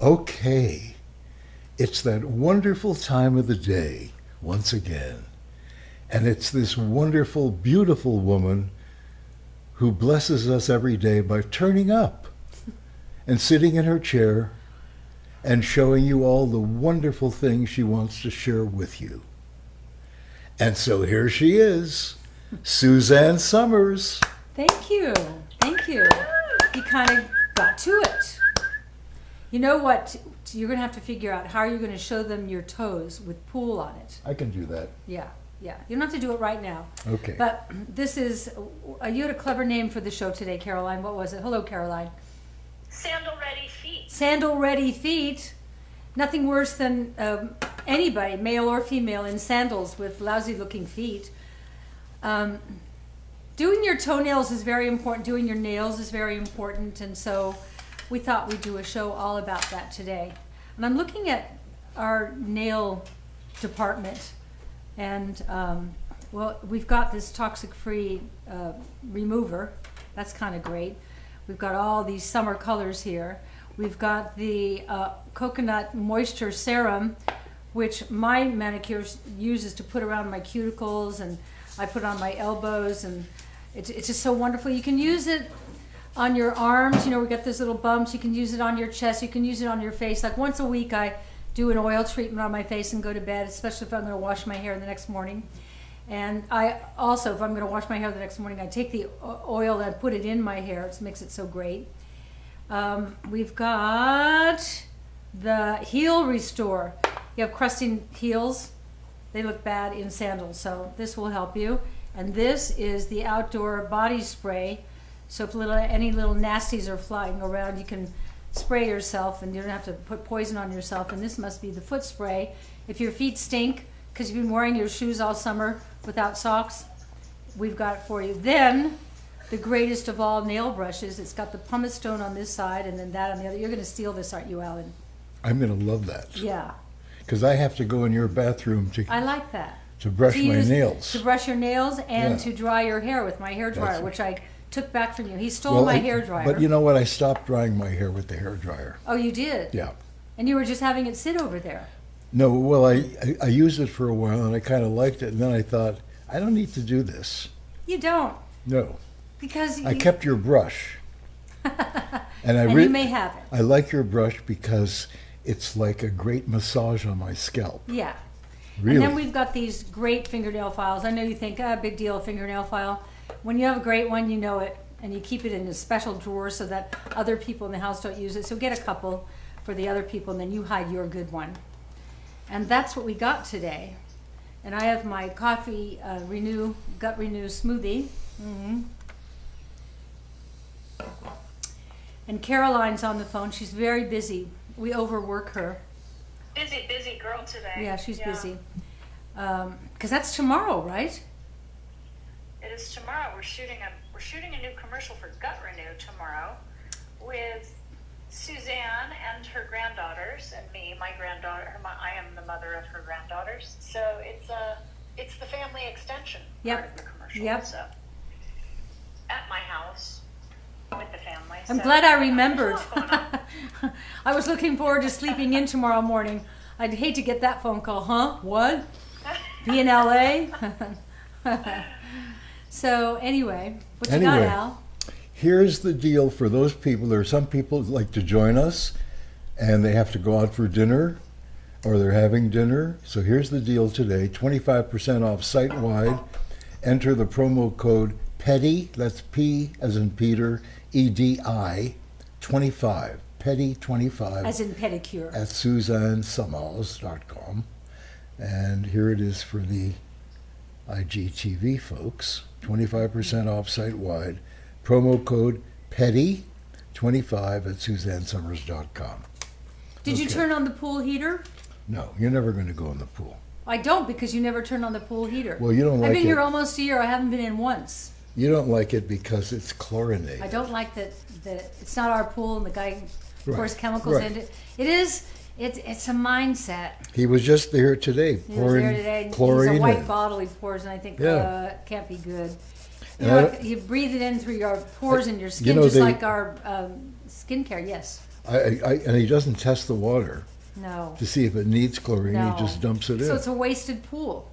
Okay, it's that wonderful time of the day once again. And it's this wonderful, beautiful woman who blesses us every day by turning up and sitting in her chair and showing you all the wonderful things she wants to share with you. And so here she is, Suzanne Summers. Thank you. Thank you. You kind of got to it. You know what? You're going to have to figure out how you're going to show them your toes with pool on it. I can do that. Yeah. You don't have to do it right now. Okay. But this is, you had a clever name for the show today, Caroline. What was it? Hello, Caroline. Sandal ready feet. Sandal ready feet. Nothing worse than anybody, male or female, in sandals with lousy looking feet. Doing your toenails is very important. Doing your nails is very important. And so we thought we'd do a show all about that today. And I'm looking at our nail department. And, well, we've got this toxic-free remover. That's kind of great. We've got all these summer colors here. We've got the coconut moisture serum, which my manicure uses to put around my cuticles, and I put on my elbows, and it's just so wonderful. You can use it on your arms. You know, we got those little bumps. You can use it on your chest. You can use it on your face. Like once a week, I do an oil treatment on my face and go to bed, especially if I'm going to wash my hair the next morning. And I also, if I'm going to wash my hair the next morning, I take the oil and put it in my hair. It makes it so great. We've got the heel restore. You have crusting heels. They look bad in sandals, so this will help you. And this is the outdoor body spray. So if any little nasties are flying around, you can spray yourself and you don't have to put poison on yourself. And this must be the foot spray. If your feet stink because you've been wearing your shoes all summer without socks, we've got it for you. Then the greatest of all nail brushes, it's got the pumice stone on this side and then that on the other. You're going to steal this, aren't you, Alan? I'm going to love that. Yeah. Because I have to go in your bathroom I like that. to brush my nails. To brush your nails and Yeah. to dry your hair with my hair dryer, That's- which I took back from you. He stole my hair dryer. But you know what? I stopped drying my hair with the hair dryer. Oh, you did? Yeah. And you were just having it sit over there. No, well, I used it for a while and I kind of liked it. And then I thought, I don't need to do this. You don't. No. Because I kept your brush. And you may have it. I like your brush because it's like a great massage on my scalp. Yeah. Really. And then we've got these great fingernail files. I know you think, big deal, fingernail file. When you have a great one, you know it, and you keep it in a special drawer so that other people in the house don't use it. So get a couple for the other people, and then you hide your good one. And that's what we got today. And I have my coffee gut renew smoothie. Mm-hmm. And Caroline's on the phone. She's very busy. We overwork her. Busy girl today. Yeah, she's busy. Because that's tomorrow, right? It is tomorrow. We're shooting a new commercial for Gut Renew tomorrow with Suzanne and her granddaughters and me, my granddaughter. I am the mother of her granddaughters. So it's the family extension part of the commercial. Yep. So at my house with the family. I'm So, glad I remembered. there's a lot going on. I was looking forward to sleeping in tomorrow morning. I'd hate to get that phone call. Huh? What? Be in LA? So anyway, what you got, Al? Here's the deal for those people. There are some people that like to join us and they have to go out for dinner or they're having dinner. So here's the deal today, 25% off site-wide. Enter the promo code PETTY, that's P as in Peter, EDI, 25, PETTY 25. As in pedicure. At SuzanneSummers.com. And here it is for the IGTV folks, 25% off site-wide. Promo code PETTY 25 at SuzanneSummers.com. Did you turn on the pool heater? No, you're never going to go in the pool. I don't, because you never turn on the pool heater. Well, you don't like it. I've been here almost a year. I haven't been in once. You don't like it because it's chlorinated. I don't like that it's not our pool and the guy pours Right, chemicals right. in it. It's a mindset. He was just there today He was pouring there today. And chlorine he's a white in. bottle he pours, and I think, Yeah. it can't be good. And You breathe it in through your pores in your skin, know, just they- like our skincare. Yes. And he doesn't test the water No. to see if it needs chlorine. No. He just dumps it in. So it's a wasted pool.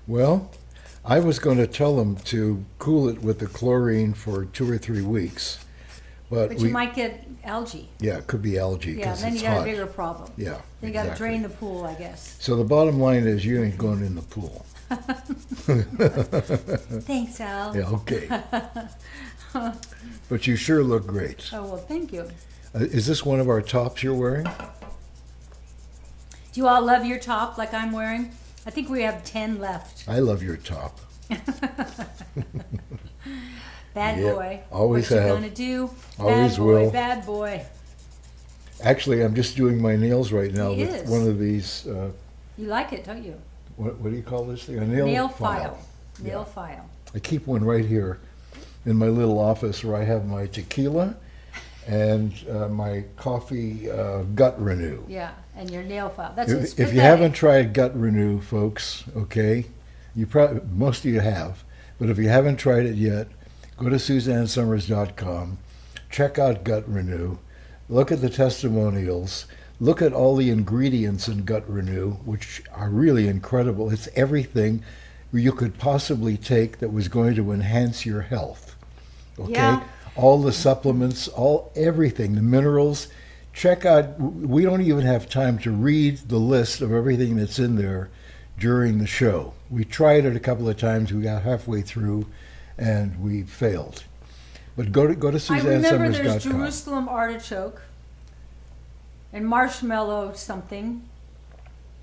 Well, I was going to tell him to cool it with the chlorine for 2 or 3 weeks, But you might get algae. yeah, it could be algae Yeah, because then it's you got hot. a bigger problem. Yeah, Then you got to exactly. drain the pool, I guess. So the bottom line is you ain't going in the pool. Thanks, Al. Yeah, okay. But you sure look great. Oh, well, thank you. Is this one of our tops you're wearing? Do you all love your top like I'm wearing? I think we have 10 left. I love your top. Bad Yep, boy. always what you have. gonna do? Always bad boy, will. bad boy. Actually, I'm just doing my nails right now He with is. one of these, You like it, don't you? what do you call this thing? A nail, Nail file. file. Nail Yeah. file. I keep one right here in my little office where I have my tequila and my coffee gut renew. Yeah, and your nail file. That's it's If you pathetic. haven't tried gut renew, folks, okay, you probably most of you have, but if you haven't tried it yet, go to SuzanneSummers.com, check out gut renew, look at the testimonials, look at all the ingredients in gut renew, which are really incredible. It's everything you could possibly take that was going to enhance your health. Okay, Yeah. all the supplements, everything, the minerals. Check out. We don't even have time to read the list of everything that's in there during the show. We tried it a couple of times. We got halfway through, and we failed. But go to I remember there's SuzanneSummers.com. Jerusalem artichoke and marshmallow something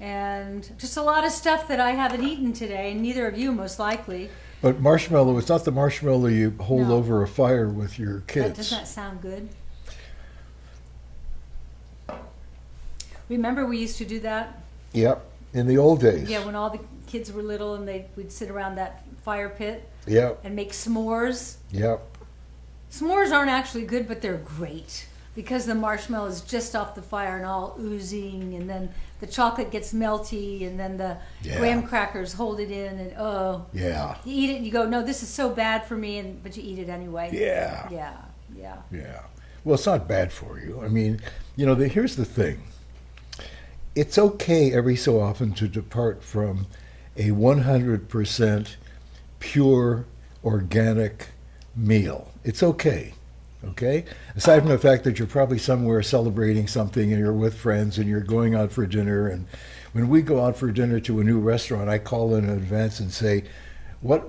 and just a lot of stuff that I haven't eaten today, and neither of you most likely. But marshmallow, it's not the marshmallow you hold No. over a fire with your That kids. doesn't that sound good? Remember we used to do that? Yep, in the old days. Yeah, when all the kids were little and we'd sit around that fire pit Yep, and make s'mores. yep. S'mores aren't actually good, but they're great because the marshmallow is just off the fire and all oozing, and then the chocolate gets melty, and then the Yeah. graham crackers hold it in, and Yeah, you eat it and you go, no, this is so bad for me, but you eat it anyway. yeah, Yeah, yeah. yeah. Well, it's not bad for you. I mean, here's the thing. It's okay every so often to depart from a 100% pure organic meal. It's okay. Okay? Aside from the fact that you're probably somewhere celebrating something and you're with friends and you're going out for dinner. And when we go out for dinner to a new restaurant, I call in advance and say, what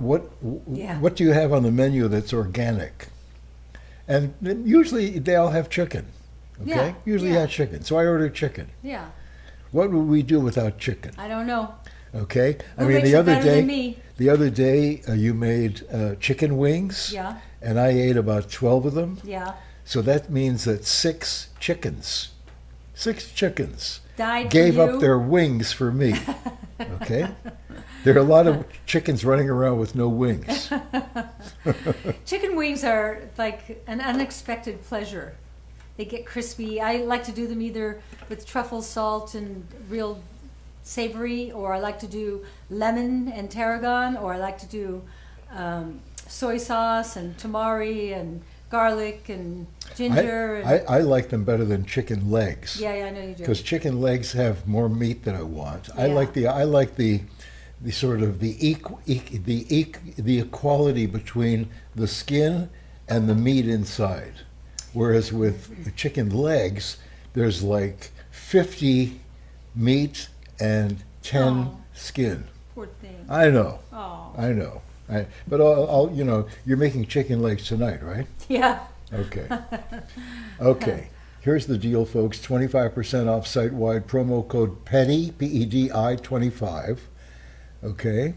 Yeah. do you have on the menu that's organic? And usually they all have chicken. Okay? Yeah, Usually yeah. have chicken. So I order chicken. Yeah, What would we do without chicken? I don't know. Okay? Who makes it better than me? The other day you made chicken wings. Yeah, And I ate about 12 of them. yeah. So that means that six chickens Died gave for you. up their wings for me. Okay? There are a lot of chickens running around with no wings. Chicken wings are like an unexpected pleasure. They get crispy. I like to do them either with truffle salt and real savory, or I like to do lemon and tarragon, or I like to do soy sauce and tamari and garlic and ginger. I like them better than chicken legs. Yeah, I know you do. Because chicken legs have more meat than I want. I Yeah. like the sort of the equality between the skin and the meat inside. Whereas with the chicken legs, there's like 50 meat and 10 Oh. skin. Poor thing. I know, Oh, I know. But you're making chicken legs tonight, right? yeah. Okay. Okay. Here's the deal, folks. 25% off site-wide promo code PEDI, P-E-D-I 25. Okay.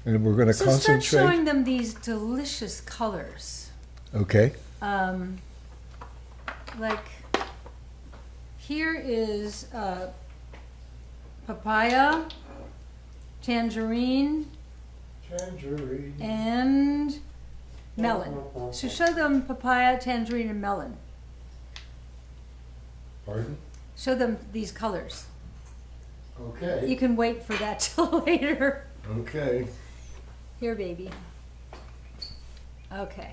And we're going to So start concentrate. showing them these delicious colors. Okay. Like here is papaya, tangerine, Tangerine. and melon. So show them papaya, tangerine, and melon. Pardon? Show them these colors. You Okay. can wait for that till later. Okay. Here, baby. Okay.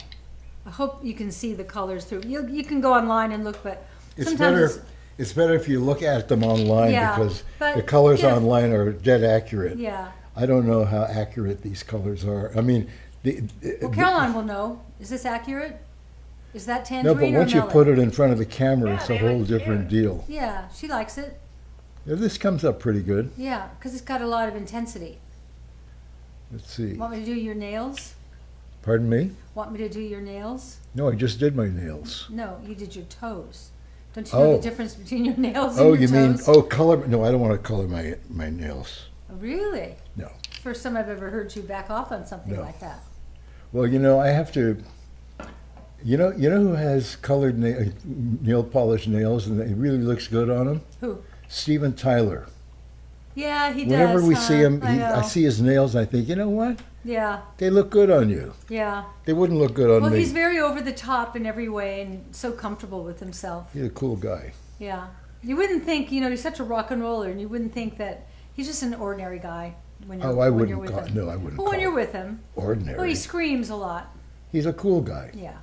I hope you can see the colors through. You can go online and look, but It's sometimes better. It's better if you look at them online Yeah, because but, the colors you know, online are dead accurate. yeah. I don't know how accurate these colors are. I mean, Well, Caroline will know. Is this accurate? Is that no, tangerine but or once you melon? put it in front of the camera, Yeah, it's a they whole look different cute. deal. Yeah, she likes it. Yeah, this comes up pretty good. Yeah, because it's got a lot of intensity. Let's see. Want me to do your nails? Pardon me? Want me to do your nails? No, I just did my nails. No, you did your toes. Don't you know Oh. the difference between your nails Oh, and you your mean toes? color? No, I don't want to color my nails. Really? No. First time I've ever heard you back off on something No. like that. Well, I have to. You know who has colored nail polish nails and it really looks good on him? Who? Steven Tyler. Yeah, he does. Whenever we huh? see him, I I know. see his nails and I think, you know what? Yeah, They look good on you. yeah. They wouldn't look good on Well, me. he's very over the top in every way and so comfortable with himself. He's a cool guy. Yeah. You wouldn't think, he's such a rock and roller, and you wouldn't think that he's just an ordinary guy when you're, Oh, I when you're wouldn't with call. him. No, I wouldn't But call when you're him with him, ordinary. well, he screams a lot. He's a cool guy. Yeah,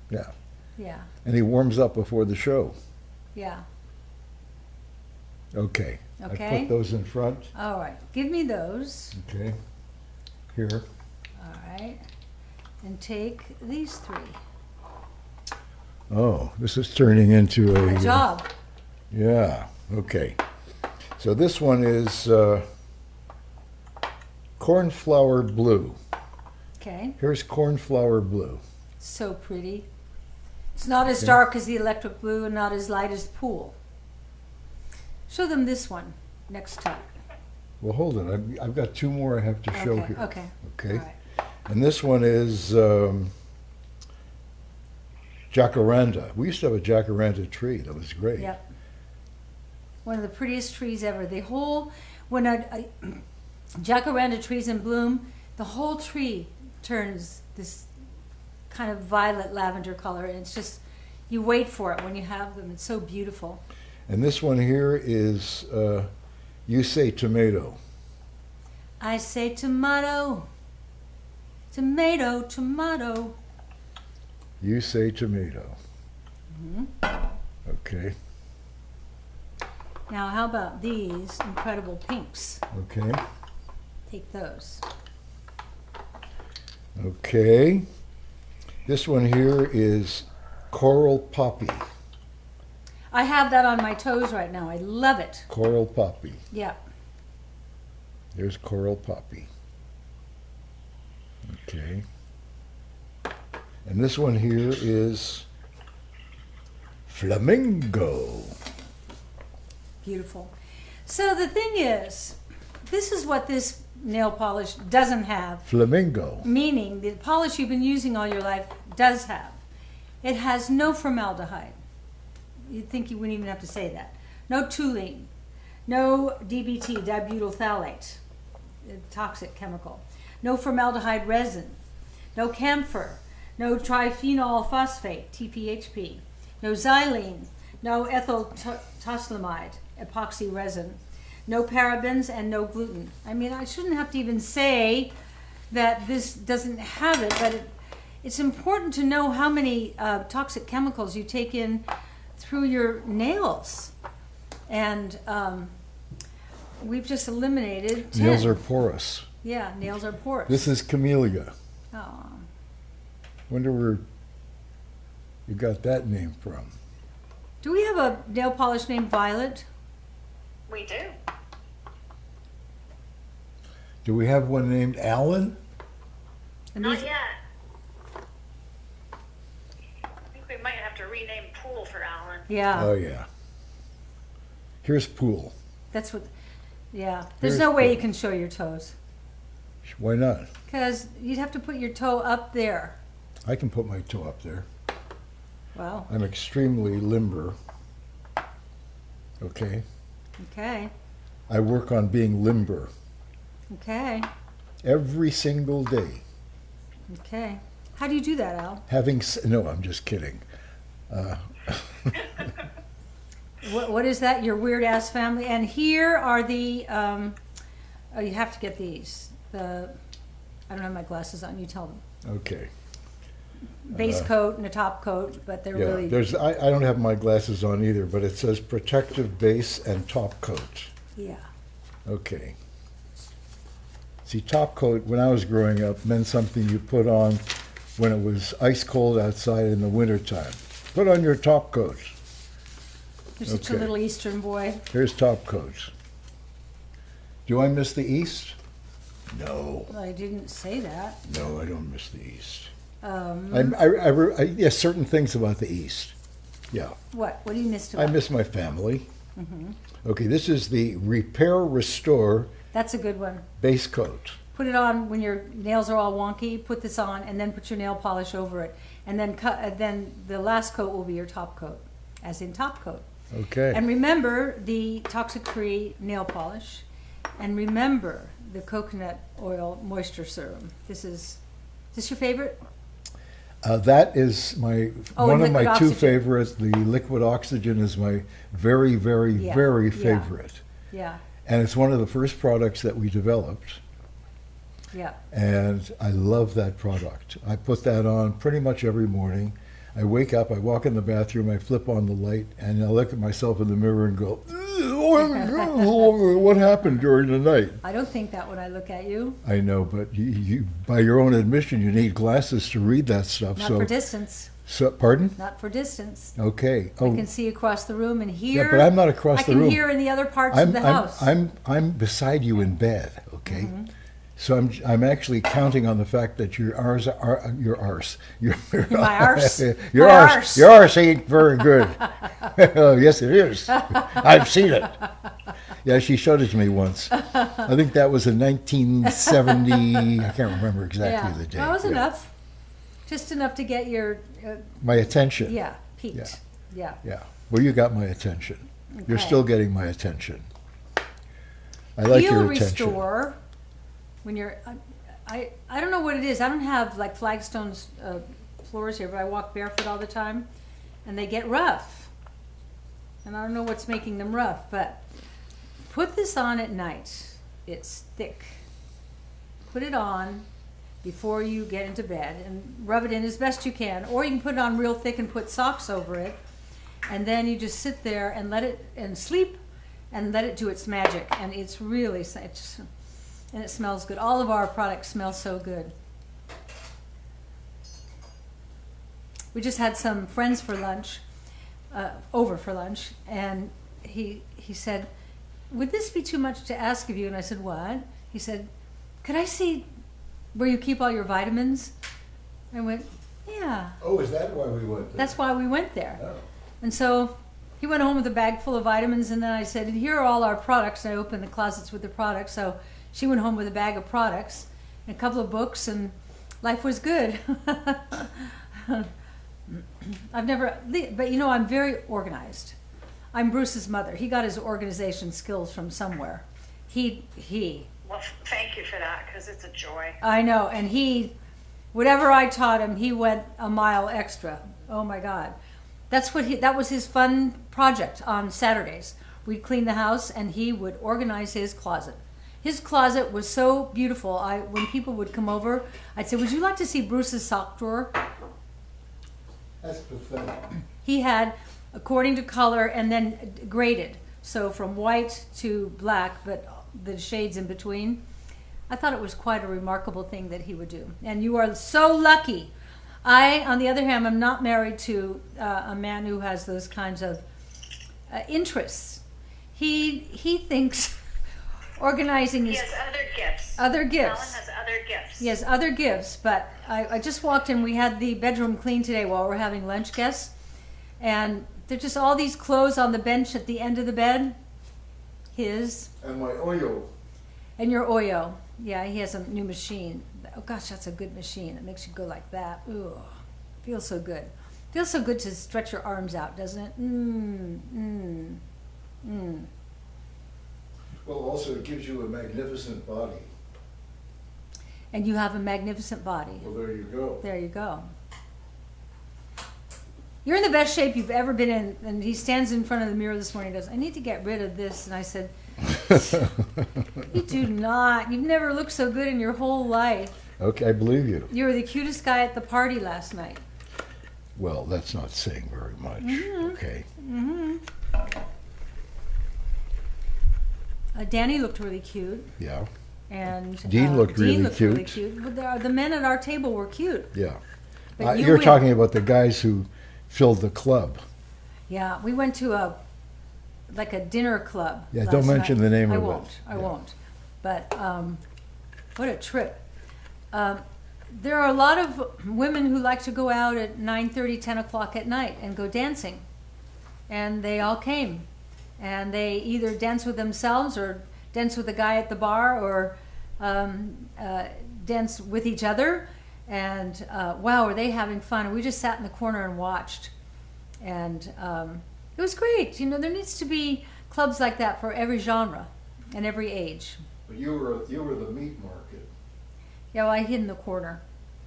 Yeah, yeah, and he warms up before the show. yeah. Okay. I Okay. put those in front. All right. Give me those. Okay. Here. All right. And take these three. Oh, this is turning into a. Good job. Yeah. Okay. So this one is cornflower blue. Okay. Here's cornflower blue. So pretty. It's not as Okay. dark as the electric blue and not as light as pool. Show them this one next time. Well, hold it. I've got two more I have to show Okay. here. Okay. Okay. All right. And this one is jacaranda. We used to have a jacaranda tree. That was great. Yep. One of the prettiest trees ever. When a jacaranda tree's in bloom, the whole tree turns this kind of violet lavender color, and it's just, you wait for it when you have them. It's so beautiful. And this one here is you say tomato. I say tomato, tomato, tomato. You say tomato. Mhm. Okay. Now, how about these incredible pinks? Okay. Take those. Okay. This one here is coral poppy. I have that on my toes right now. I love it. Coral poppy. Yeah. There's coral poppy. Okay. And this one here is flamingo. Beautiful. So the thing is, this is what this nail polish doesn't have, Flamingo. meaning the polish you've been using all your life does have. It has no formaldehyde. You'd think you wouldn't even have to say that. No toluene, no DBT, dibutyl phthalate, a toxic chemical. No formaldehyde resin, no camphor, no triphenol phosphate, TPHP, no xylene, no ethyl tosyllamide, epoxy resin, no parabens, and no gluten. I mean, I shouldn't have to even say that this doesn't have it, but it's important to know how many toxic chemicals you take in through your nails. And we've just eliminated 10. Nails are porous. Yeah, nails are porous. This is camellia. Oh. Wonder where you got that name from. Do we have a nail polish named Violet? We do. Do we have one named Alan? And Not these- yet. I think we might have to rename Pool for Alan. Yeah, Oh yeah. Here's Pool. that's what. Yeah, there's Here's no way Pool. you can show your toes Why not? because you'd have to put your toe up there. I can put my toe up there. Well, I'm extremely limber. Okay. okay, I work on being limber okay, every single day. okay. How do you do that, Al? No, I'm just kidding. What is that? Your weird ass family? And here are the. Oh, you have to get these. I don't have my glasses on. You tell them. Okay. base coat and a top coat, but they're Yeah, really, I don't have my glasses on either, but it says protective base and top coat. yeah. Okay. See, top coat, when I was growing up, meant something you put on when it was ice cold outside in the wintertime. Put on your top coat. You're such a Okay. little Eastern boy. Here's top coat. Do I miss the East? No. Well, I didn't say that. No, I don't miss the East. Um, Yes, certain things about the East. Yeah. what? What do you miss I about? miss my family. Okay, this is the Repair Restore That's a good one. base coat. Put it on when your nails are all wonky. Put this on, and then put your nail polish over it, and then then the last coat will be your top coat, as in top coat. Okay. And remember the toxic-free nail polish, and remember the coconut oil moisture serum. Is this your favorite? That is my Oh, one and of my liquid two oxygen. favorites. The liquid oxygen is my very, very, Yeah, very yeah. favorite. Yeah, And it's one of the first products that we developed. yeah. And I love that product. I put that on pretty much every morning. I wake up, I walk in the bathroom, I flip on the light, and I look at myself in the mirror and go, what happened during the night? I don't think that when I look at you. I know, but you, by your own admission, you need glasses to read that stuff. Not for distance. Pardon? Not for distance. Okay. I can see across the room and hear. Yeah, but I'm not across the room. I can hear in the other parts of the house. I'm beside you in bed. Okay. Mm-hmm. So I'm actually counting on the fact that your arse your My arse? your My arse arse. your arse ain't very good. Oh, yes, it is. I've seen it. Yeah, she showed it to me once. I think that was in 1970. I can't remember exactly Yeah, the date. that was Yeah. enough. Just enough to get your, My attention. yeah, peaked. Yeah. Yeah. Well, you got my attention. You're Okay. still getting my attention. I like Heel your attention. restore. When you're, I don't know what it is. I don't have like flagstones floors here, but I walk barefoot all the time, and they get rough. And I don't know what's making them rough, but put this on at night. It's thick. Put it on before you get into bed and rub it in as best you can, or you can put it on real thick and put socks over it, and then you just sit there and let it and sleep and let it do its magic. And it's really and it smells good. All of our products smell so good. We just had some friends for lunch, over for lunch, and he said, "Would this be too much to ask of you?" And I said, "What?" He said, "Could I see where you keep all your vitamins?" I went, "Yeah." Oh, is that why we went there? That's why we went there. Oh. And so he went home with a bag full of vitamins, and then I said, "And here are all our products." And I opened the closets with the products. So she went home with a bag of products and a couple of books, and life was good. I've never, but you know, I'm very organized. I'm Bruce's mother. He got his organization skills from somewhere. He. Well, thank you for that, because it's a joy. I know, and whatever I taught him, he went a mile extra. Oh my God. That was his fun project on Saturdays. We'd clean the house and he would organize his closet. His closet was so beautiful. When people would come over, I'd say, "Would you like to see Bruce's sock drawer?" That's pathetic. He had, according to color, and then graded. So from white to black, but the shades in between. I thought it was quite a remarkable thing that he would do. And you are so lucky. I, on the other hand, am not married to a man who has those kinds of interests. He thinks organizing He is has other gifts. other Alan gifts. has other gifts. He has other gifts, but I just walked in. We had the bedroom clean today while we're having lunch guests, and there's just all these clothes on the bench at the end of the bed. His And my oil. and your Oyo. Yeah, he has a new machine. Oh gosh, that's a good machine. It makes you go like that. Ooh, feels so good. Feels so good to stretch your arms out, doesn't it? Well, also it gives you a magnificent body. And you have a magnificent body. Well, there you go. There you go. You're in the best shape you've ever been in. And he stands in front of the mirror this morning and goes, "I need to get rid of this." And I said, "You do not. You've never looked so good in your whole life." Okay, I believe you. You were the cutest guy at the party last night. Well, that's not saying very much. Okay. Danny looked really cute, Yeah. and Dean looked really really cute. cute. But the men at our table were cute. Yeah. But You're went- talking about the guys who filled the club. Yeah, we went to a dinner club. Yeah, last don't mention night. the name I of it. won't. I Yeah. won't. But what a trip! There are a lot of women who like to go out at 9:30, 10 o'clock at night and go dancing, and they all came, and they either dance with themselves or dance with the guy at the bar or dance with each other. And wow, were they having fun? And we just sat in the corner and watched. And it was great. You know, there needs to be clubs like that for every genre and every age. But you were the meat market. Yeah, well, I hid in the corner.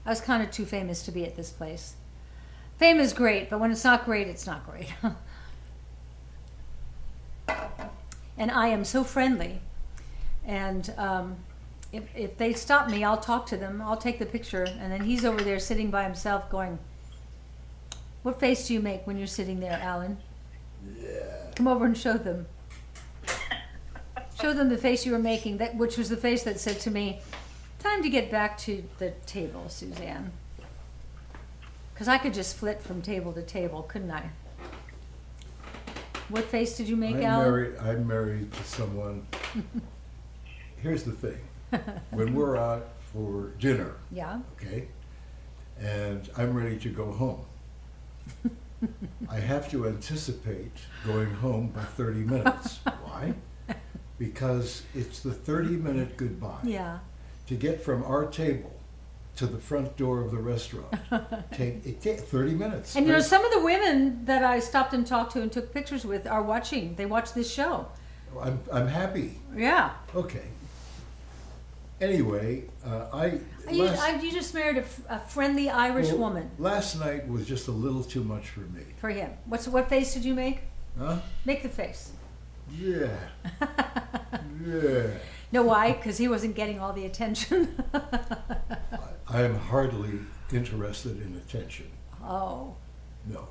I was kind of too famous to be at this place. Fame is great, but when it's not great, it's not great. And I am so friendly. And if they stop me, I'll talk to them. I'll take the picture. And then he's over there sitting by himself going, "What face do you make when you're sitting there, Alan? Yeah. Come over and show them. Show them the face you were making, which was the face that said to me, 'Time to get back to the table, Suzanne.' Because I could just flit from table to table, couldn't I? What face did you make, Alan? I'm married to someone. Here's the thing. When we're out for dinner, Yeah. okay, and I'm ready to go home, I have to anticipate going home by 30 minutes. Why? Because it's the 30-minute goodbye. Yeah. To get from our table to the front door of the restaurant, it takes 30 minutes. And you know, some of the women that I stopped and talked to and took pictures with are watching. They watch this show. I'm happy. Yeah. Okay. Anyway, You just married a friendly Irish well, woman Last night was just a little too much for me. for him. What face did you make? Huh? Make the face. Yeah. Yeah. Know why? Because he wasn't getting all the attention. I am hardly interested in attention. Oh. No.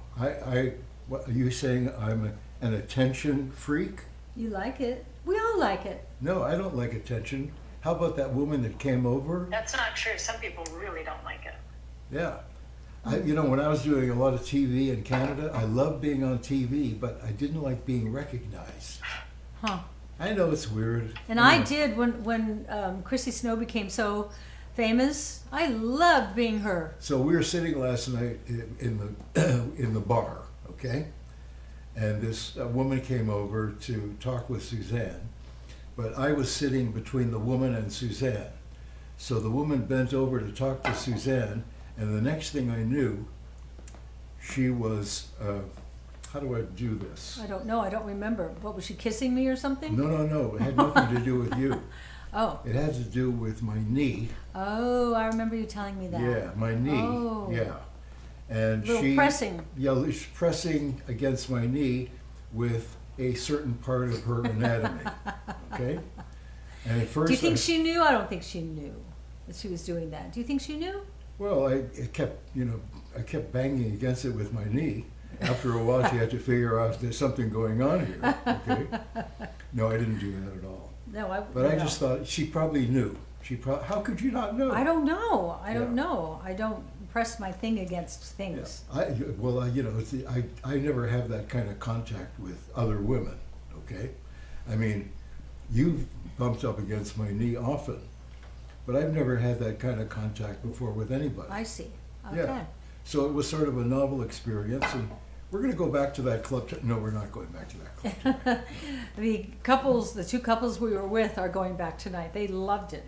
What, are you saying I'm an attention freak? You like it. We all like it. No, I don't like attention. How about that woman that came over? That's not true. Some people really don't like it. Yeah. When I was doing a lot of TV in Canada, I loved being on TV, but I didn't like being recognized. Huh. I know it's weird. And I did when Chrissy Snow became so famous. I loved being her. So we were sitting last night in the bar, okay? And this woman came over to talk with Suzanne, but I was sitting between the woman and Suzanne. So the woman bent over to talk to Suzanne, and the next thing I knew, she was, how do I do this? I don't know. I don't remember. What, was she kissing me or something? No. It had nothing to do with you. Oh. It had to do with my knee. Oh, I remember you telling me that. Yeah, my knee. Oh. Yeah. And Little pressing. Yeah, she's pressing against my knee with a certain part of her anatomy. Okay? And at first Do you think she knew? I don't think she knew that she was doing that. Do you think she knew? Well, I kept banging against it with my knee. After a while, she had to figure out there's something going on here. Okay? No, I didn't do that at all. No, But I just thought she probably knew. How could you not know? I don't know. I don't Yeah. know. I don't press my thing against Yeah. things. I never have that kind of contact with other women. Okay, I mean, you've bumped up against my knee often, but I've never had that kind of contact before with anybody. I see. Okay. Yeah. So it was sort of a novel experience, and we're going to go back to that club. No, we're not going back to that club. The two couples we were with are going back tonight. They loved it.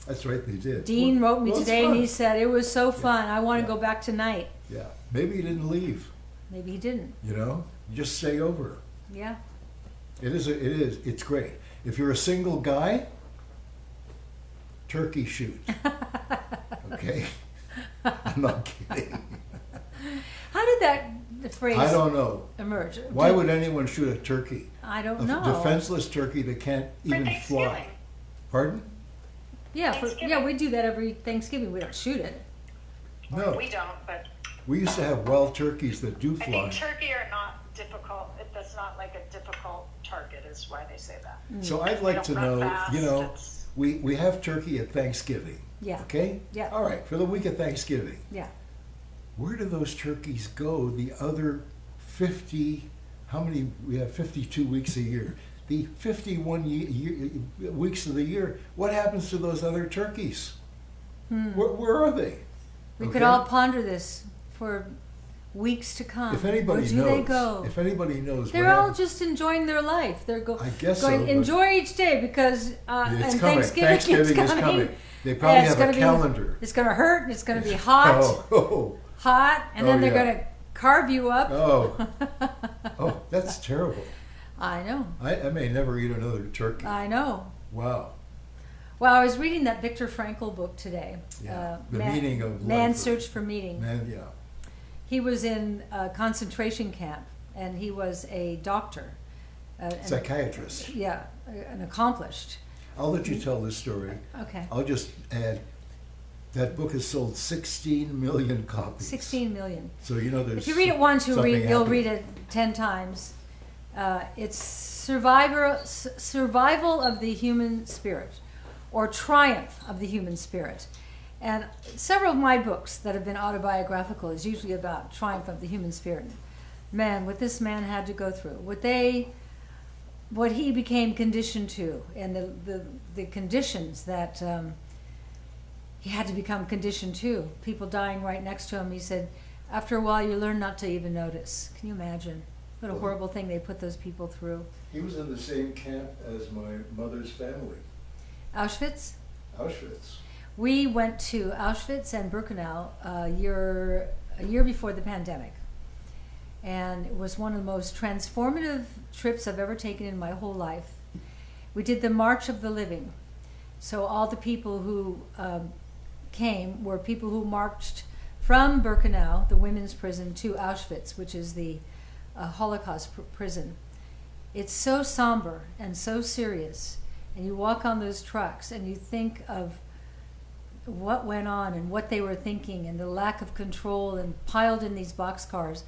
That's right, they did. Dean wrote me Well, it's today and fun. he said, it was so fun. I want to Yeah. go back tonight. Yeah, maybe he didn't leave. Maybe he didn't. You just stay over. Yeah. It's great. If you're a single guy, turkey shoot. Okay? I'm not kidding. How did that phrase I don't know. emerge? Why would anyone shoot a turkey? I don't A know. defenseless turkey that can't For even Thanksgiving. fly. Pardon? Yeah, Thanksgiving. we do that every Thanksgiving. We don't shoot it. No, We don't, but we used to have wild turkeys that do I fly. think turkey are not difficult. That's not like a difficult target, is why they say that. So I'd like to They don't run know, fast, you know, it's- we have turkey at Thanksgiving. Yeah. Okay? Yeah. All right, for the week of Thanksgiving. Yeah. Where do those turkeys go the other 50, how many, we have 52 weeks a year. The 51 weeks of the year, what happens to those other turkeys? Where are they? We Okay? could all ponder this for weeks to come. If anybody Where do knows, they go? if anybody knows, They're what all happens- just enjoying their life. They're I guess so, going but- enjoy each day because It's and coming. Thanksgiving, Thanksgiving is coming. They probably it's have gonna a be- calendar. It's going to hurt. And it's going to be hot, Oh, hot, and then Oh, they're yeah. going to carve you up. oh, oh, that's terrible. I know. I may never eat another turkey. I know. Wow. Well, I was reading that Viktor Frankl book today. Yeah, The Meaning of Man's Life. Search for Meaning. Man, yeah. He was in a concentration camp, and he was a doctor. Psychiatrist. Yeah, an accomplished. I'll let you tell this story. Okay. I'll just add, that book has sold 16 million copies. 16 million. So you know there's If you read it once, you'll something read happening. it 10 times. It's survival of the human spirit, or triumph of the human spirit. And several of my books that have been autobiographical is usually about triumph of the human spirit. Man, what this man had to go through, what he became conditioned to, and the conditions that he had to become conditioned to. People dying right next to him. He said, after a while, you learn not to even notice. Can you imagine what a horrible thing they put those people through? He was in the same camp as my mother's family, Auschwitz. Auschwitz. We went to Auschwitz and Birkenau a year before the pandemic. And it was one of the most transformative trips I've ever taken in my whole life. We did the March of the Living. So all the people who came were people who marched from Birkenau, the women's prison, to Auschwitz, which is the Holocaust prison. It's so somber and so serious. And you walk on those trucks and you think of what went on and what they were thinking and the lack of control, and piled in these boxcars.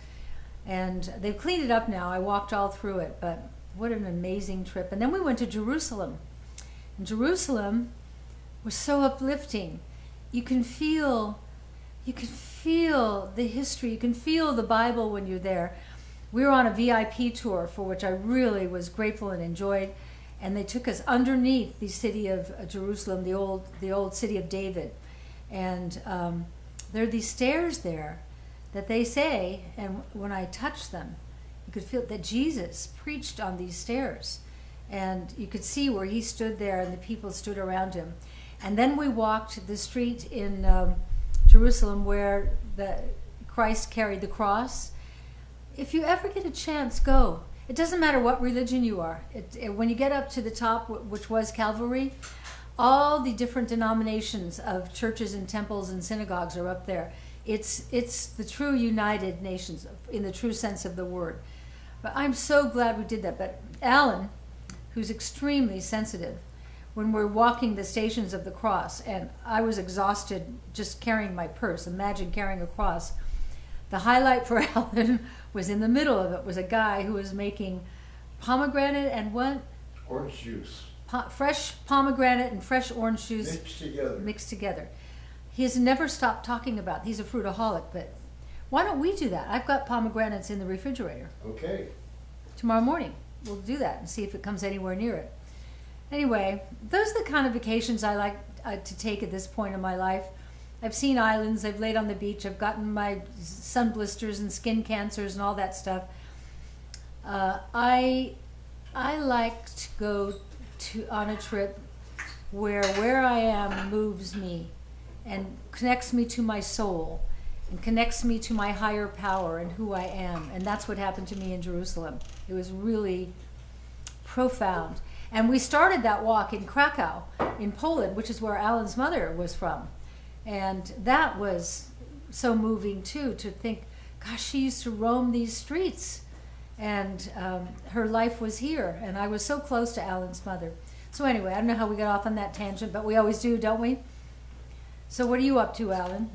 And they've cleaned it up now. I walked all through it, but what an amazing trip. And then we went to Jerusalem. And Jerusalem was so uplifting. You can feel the history. You can feel the Bible when you're there. We were on a VIP tour, for which I really was grateful and enjoyed. And they took us underneath the city of Jerusalem, the old city of David. And there are these stairs there that they say, and when I touched them, you could feel that Jesus preached on these stairs. And you could see where he stood there and the people stood around him. And then we walked the street in Jerusalem where Christ carried the cross. If you ever get a chance, go. It doesn't matter what religion you are. When you get up to the top, which was Calvary, all the different denominations of churches and temples and synagogues are up there. It's the true United Nations in the true sense of the word. But I'm so glad we did that. But Alan, who's extremely sensitive, when we're walking the Stations of the Cross, and I was exhausted just carrying my purse. Imagine carrying a cross. The highlight for Alan was in the middle of it was a guy who was making pomegranate and what? Orange juice. Fresh pomegranate and fresh orange juice Mixed together. He has never stopped talking about. He's a fruitaholic, but why don't we do that? I've got pomegranates in the refrigerator. Okay. Tomorrow morning we'll do that and see if it comes anywhere near it. Anyway, those are the kind of vacations I like to take at this point in my life. I've seen islands, I've laid on the beach, I've gotten my sun blisters and skin cancers and all that stuff. I like to go on a trip where I am moves me and connects me to my soul and connects me to my higher power and who I am. And that's what happened to me in Jerusalem. It was really profound. And we started that walk in Krakow, in Poland, which is where Alan's mother was from. And that was so moving too, to think, gosh, she used to roam these streets and her life was here. And I was so close to Alan's mother. So anyway, I don't know how we got off on that tangent, but we always do, don't we? So what are you up to, Alan?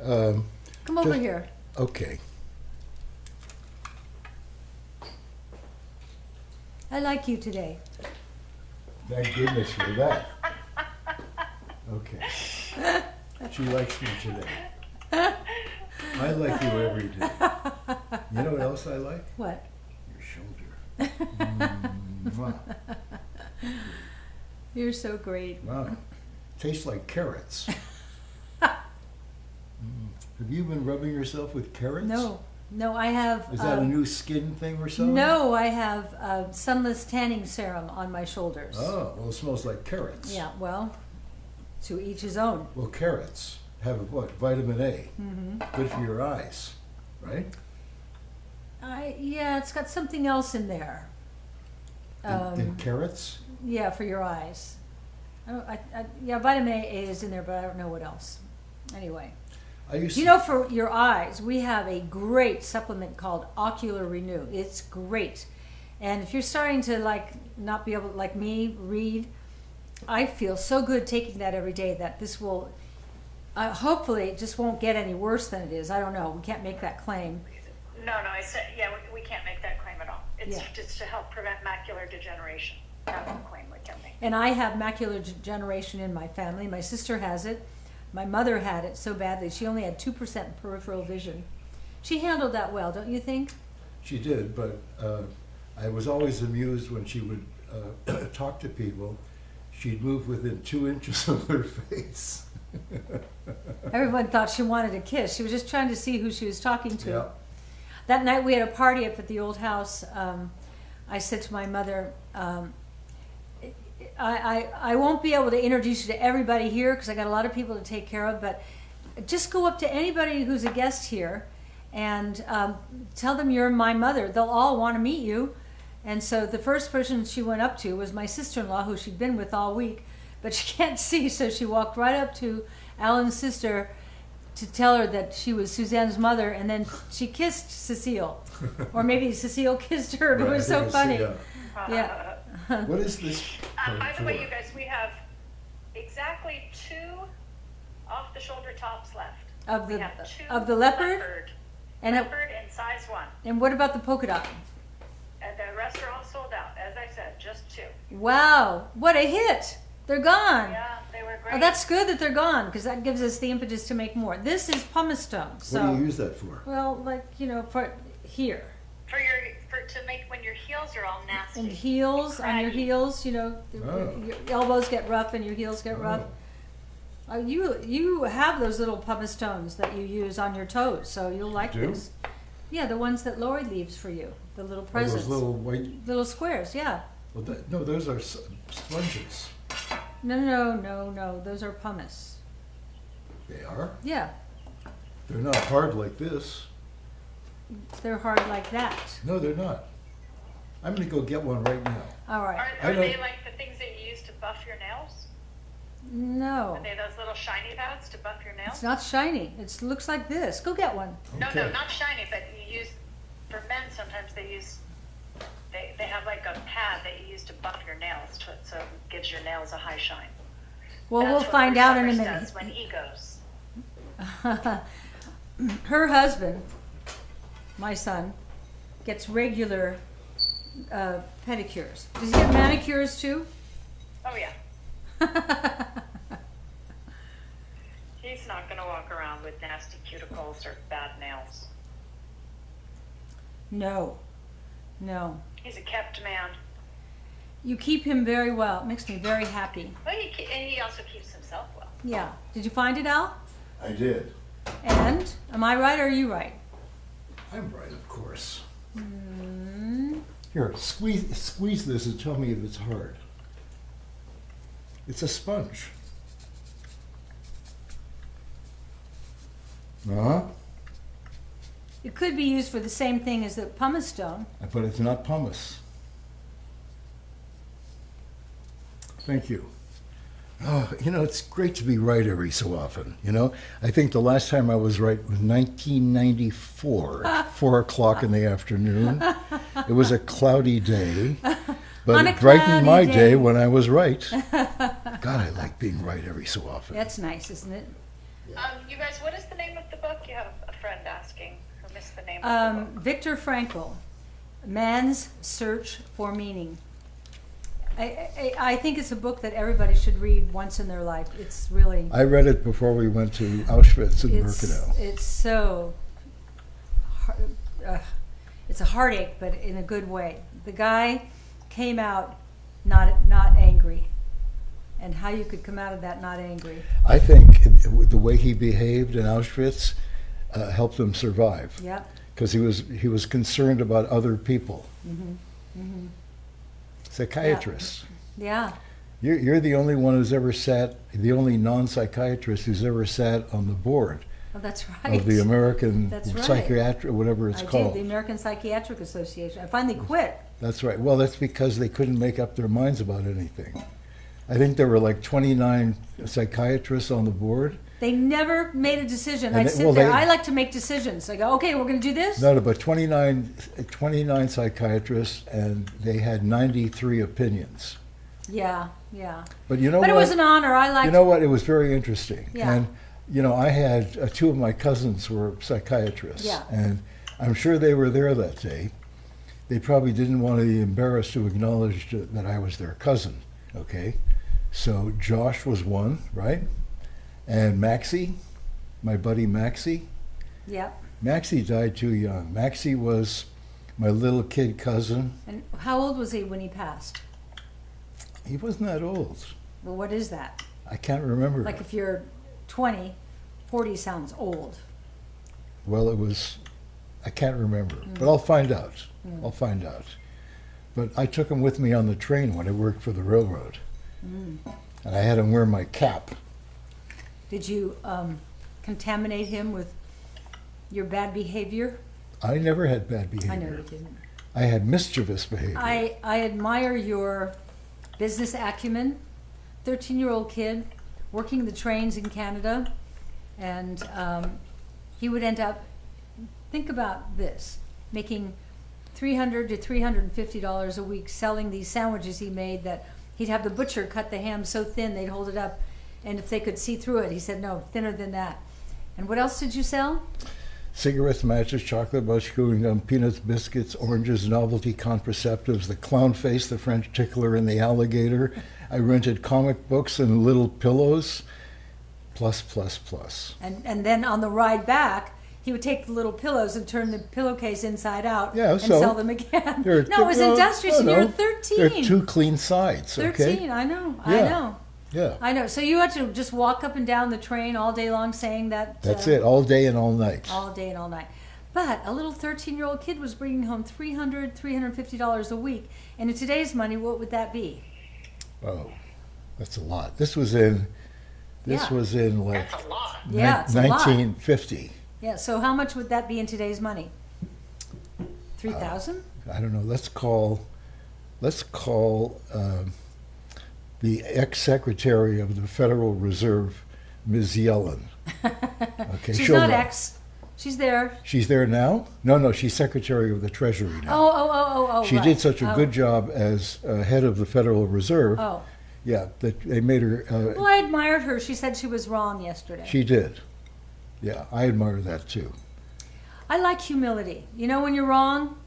Come over just- here. Okay. I like you today. Thank goodness for that. Okay. She likes me today. I like you every day. You know what else I like? What? Your shoulder. Mwah. You're so great. Wow. Tastes like carrots. Have you been rubbing yourself with carrots? No, I have. Is that a new skin thing or something? No, I have sunless tanning serum on my shoulders. Oh, well, it smells like carrots. Yeah, well, to each his own. Well, carrots have what? Vitamin A. Mm-hmm. Good for your eyes, right? Yeah, it's got something else in there. In carrots? Yeah, for your eyes. Yeah, vitamin A is in there, but I don't know what else. Anyway. I used You to, know, for your eyes, we have a great supplement called Ocular Renew. It's great. And if you're starting to not be able to, like me, read, I feel so good taking that every day that this will, hopefully it just won't get any worse than it is. I don't know. We can't make that claim. No, I said, yeah, we can't make that claim at all. It's Yeah. just to help prevent macular degeneration. That's the claim we can make. And I have macular degeneration in my family. My sister has it. My mother had it so badly. She only had 2% peripheral vision. She handled that well, don't you think? she did, but I was always amused when she would talk to people. She'd move within 2 inches of their face. Everyone thought she wanted a kiss. She was just trying to see who she was talking to. Yeah. That night we had a party up at the old house. I said to my mother, I won't be able to introduce you to everybody here because I got a lot of people to take care of, but just go up to anybody who's a guest here and tell them you're my mother. They'll all want to meet you. And so the first person she went up to was my sister-in-law, who she'd been with all week, but she can't see, so she walked right up to Alan's sister to tell her that she was Suzanne's mother, and then she kissed Cecile. Or maybe Cecile kissed her. It Right, was I so think funny. yeah. Yeah. What is this? By the way, for? you guys, we have exactly 2 off-the-shoulder tops left. Of We the have 2 of the leopard, and leopard in size 1. and what about the polka dot? And the rest are all sold out. As I said, just 2. Wow, what a hit! They're gone. Yeah, they were great. Oh, that's good that they're gone because that gives us the impetus to make more. This is pumice stone. So, What do you use that for? well, for here to make when your heels are all nasty. and heels on your Craggy. heels. Oh. Your elbows get rough and your heels get rough. Oh. You have those little pumice stones that you use on your toes, so you'll like Do? this. Yeah, the ones that Lori leaves for you, the little Oh, presents, those little white. little squares. Yeah. Well, no, those are sponges. No. Those are pumice. They are. Yeah, They're not hard like this. they're hard like that. No, they're not. I'm going to go get one right now. All right. I Are they don't- like the things that you use to buff your nails? No, Are they those little shiny pads to buff your it's nails? not shiny. It looks like this. Go get one. No, Okay. not shiny, but you use, for men sometimes they use, they have like a pad that you use to buff your nails so it gives your nails a high shine. Well, That's we'll what find Bruce out in a Summers minute. does when he goes. Her husband, my son, gets regular pedicures. Does he get manicures too? Oh yeah, he's not gonna walk around with nasty cuticles or bad nails. No. He's a kept man. You keep him very well. It makes me very happy. Well, and he also keeps himself well. Yeah. Did you find it, Al? I did. And am I right or are you right? I'm right, of course. Mm, Here, squeeze this and tell me if it's hard. It's a sponge. Uh-huh. it could be used for the same thing as the pumice stone. But it's not pumice. Thank you. Oh, it's great to be right every so often, I think the last time I was right was 1994, 4 o'clock in the afternoon. It was a cloudy day. But On a it brightened my cloudy day day. when I was right. God, I like being right every so often. That's nice, isn't it? You guys, what is the name of the book? You have a friend asking who missed the name of the book. Viktor Frankl, Man's Search for Meaning. I think it's a book that everybody should read once in their life. It's really, I read it before we went to Auschwitz and Birkenau. it's so, it's a heartache, but in a good way. The guy came out not angry, and how you could come out of that not angry. I think the way he behaved in Auschwitz helped him survive. Yep. Because he was concerned about other people. Psychiatrists. Yeah. You're the only one who's ever sat, the only non-psychiatrist who's ever sat on the board Oh, that's right. of the American That's right. Psychiatric, whatever it's I called. did, the American Psychiatric Association. I finally quit. That's right. Well, that's because they couldn't make up their minds about anything. I think there were like 29 psychiatrists on the board. They never made a decision. And I'd they- sit well, there. they- I like to make decisions. I go, okay, we're going to do this. No, but 29 psychiatrists, and they had 93 opinions. Yeah, yeah. But you know But what? it was an honor. I liked. You know what? It was very interesting. Yeah. And, you know, I had two of my cousins were psychiatrists. Yeah. And I'm sure they were there that day. They probably didn't want to be embarrassed to acknowledge that I was their cousin. Okay. So Josh was one, right? And Maxie, my buddy Maxie. Yeah. Maxie died too young. Maxie was my little kid cousin. And how old was he when he passed? He wasn't that old. Well, what is that? I can't remember. Like if you're 20, 40 sounds old. Well, it was, I can't remember, but I'll find out. I'll find out. But I took him with me on the train when I worked for the railroad. And I had him wear my cap. Did you contaminate him with your bad behavior? I never had bad behavior. I know you didn't. I had mischievous behavior. I admire your business acumen. 13-year-old kid working the trains in Canada, and he would end up, think about this, making $300 to $350 a week selling these sandwiches he made that he'd have the butcher cut the ham so thin they'd hold it up, and if they could see through it, he said, no, thinner than that. And what else did you sell? Cigarettes, matches, chocolate, bunch, chewing gum, peanuts, biscuits, oranges, novelty contraceptives, the clown face, the French tickler, and the alligator. I rented comic books and little pillows, plus, plus, plus. And then on the ride back, he would take the little pillows and turn the pillowcase inside out Yeah, and so sell them again. There are No, it was industrious, and you were 13. There are two clean sides, 13, okay? I know, Yeah. Yeah, I know. So you had to just walk up and down the train all day long saying that. that's it, all day and all night. All day and all night. But a little 13-year-old kid was bringing home $300, $350 a week. And in today's money, what would that be? Oh, that's a lot. This was in like That's a lot. Yeah, it's a lot. 1950. Yeah, so how much would that be in today's money? 3,000? I don't know. Let's call the ex-secretary of the Federal Reserve, Ms. Yellen. Okay, She's she'll not know. ex. She's there. She's there now? No, she's Secretary of the Treasury now. Oh, She right. did such a Oh. good job as head of the Federal Reserve. Oh. Yeah, that they made her. Well, I admired her. She said she was wrong yesterday. She did. Yeah, I admire that too. I like humility. You know, when you're wrong,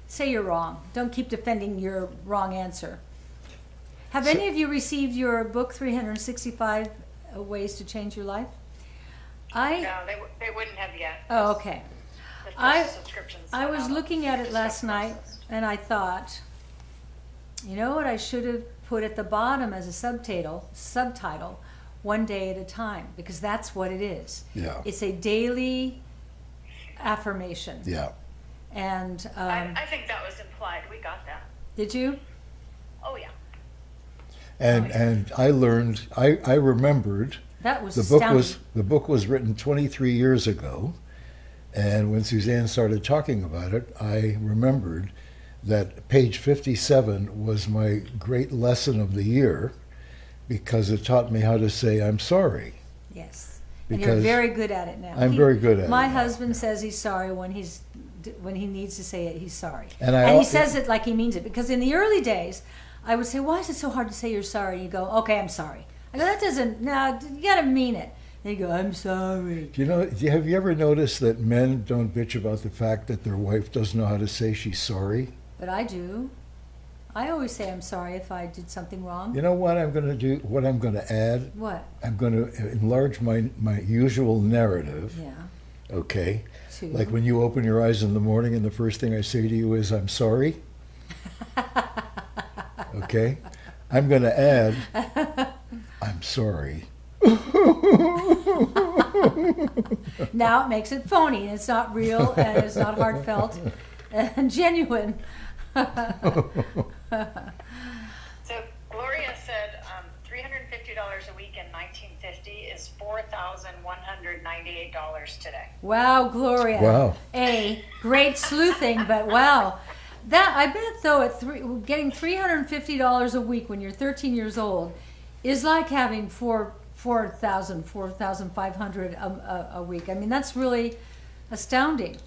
say you're wrong. Don't keep defending your wrong answer. Have any of you received your book, 365 Ways to Change Your Life? No, they wouldn't have yet. Oh, okay. The first I subscriptions I went was out. looking at it Just last got night, processed. and I thought, you know what I should have put at the bottom as a subtitle, One Day at a Time, because that's what it is. Yeah. It's a daily affirmation. Yeah. And I think that was implied. We got that. did you? Oh, yeah. And I learned. I remembered. That was The astounding. book was written 23 years ago, and when Suzanne started talking about it, I remembered that page 57 was my great lesson of the year because it taught me how to say I'm sorry. Yes. And you're Because very good at it now. I'm very good at My it now, husband says he's sorry when he's when he needs to say it, he's sorry. And he says it like he means it. Because in the early days, I would say, why is it so hard to say you're sorry? And you go, okay, I'm sorry. I go, that doesn't, no, you got to mean it. And you go, I'm sorry. Have you ever noticed that men don't bitch about the fact that their wife doesn't know how to say she's sorry? But I do. I always say I'm sorry if I did something wrong. You know what I'm going to do? What I'm going to add? What? I'm going to enlarge my usual narrative. Yeah. Okay. To. Like when you open your eyes in the morning and the first thing I say to you is, I'm sorry. Okay. I'm going to add, I'm sorry. Now it makes it phony, and it's not real, and it's not heartfelt and genuine. So Gloria said $350 a week in 1950 is $4,198 today. Wow, Gloria. Wow. Great sleuthing, but wow. That, I bet though, getting $350 a week when you're 13 years old is like having $4,500 a week. I mean, that's really astounding.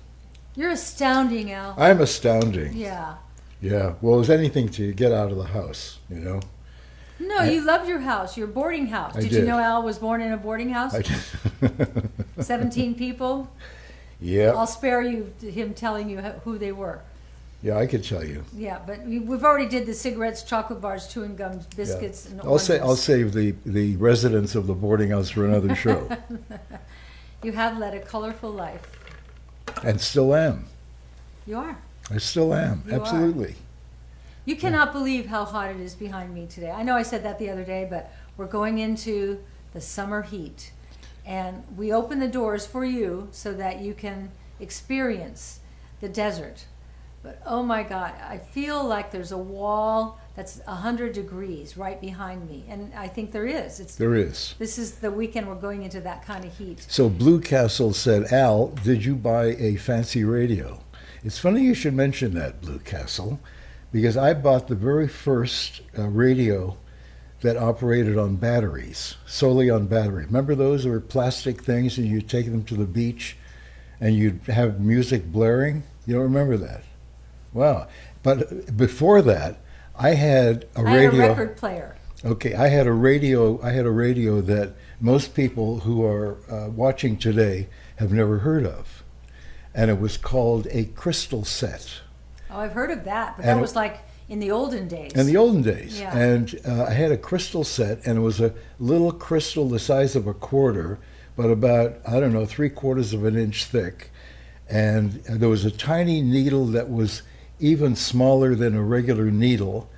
You're astounding, Al. I'm astounding. Yeah. Yeah. Well, it was anything to get out of the house, you know. No, you loved your house, your boarding house. Did you did. know Al was born in a boarding house? 17 people? Yeah. I'll spare you him telling you who they were. Yeah, I could tell you. Yeah, but we've already did the cigarettes, chocolate bars, chewing gums, biscuits, and I'll oranges. save the residents of the boarding house for another show. You have led a colorful life. And still am. You are. I still am. You are. Absolutely. You cannot believe how hot it is behind me today. I know I said that the other day, but we're going into the summer heat. And we open the doors for you so that you can experience the desert. But oh my God, I feel like there's a wall that's 100 degrees right behind me. And I think there is. There is. This is the weekend we're going into that kind of heat. So Blue Castle said, Al, did you buy a fancy radio? It's funny you should mention that, Blue Castle, because I bought the very first radio that operated on batteries, solely on battery. Remember those? They were plastic things, and you'd take them to the beach, and you'd have music blaring? You don't remember that? Wow. But before that, I had a radio. I had a record player. Okay, I had a radio that most people who are watching today have never heard of. And it was called a crystal set. Oh, I've heard of that, but And that was like in the olden days. In the olden days. Yeah. And I had a crystal set, and it was a little crystal the size of a quarter, but about, I don't know, 3/4 of an inch thick. And there was a tiny needle that was even smaller than a regular needle.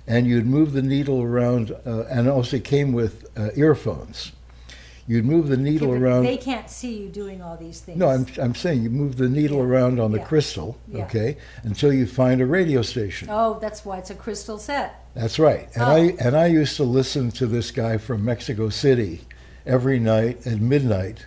And you'd move the needle around, and also it came with earphones. You'd move the needle Okay, but around. They can't see you doing all these things. No, I'm saying you move the needle Yeah. around on the Yeah. crystal, Yeah. okay, until you find a radio station. Oh, that's why it's a crystal set. That's right. And I used to listen to this guy from Mexico City every night at midnight.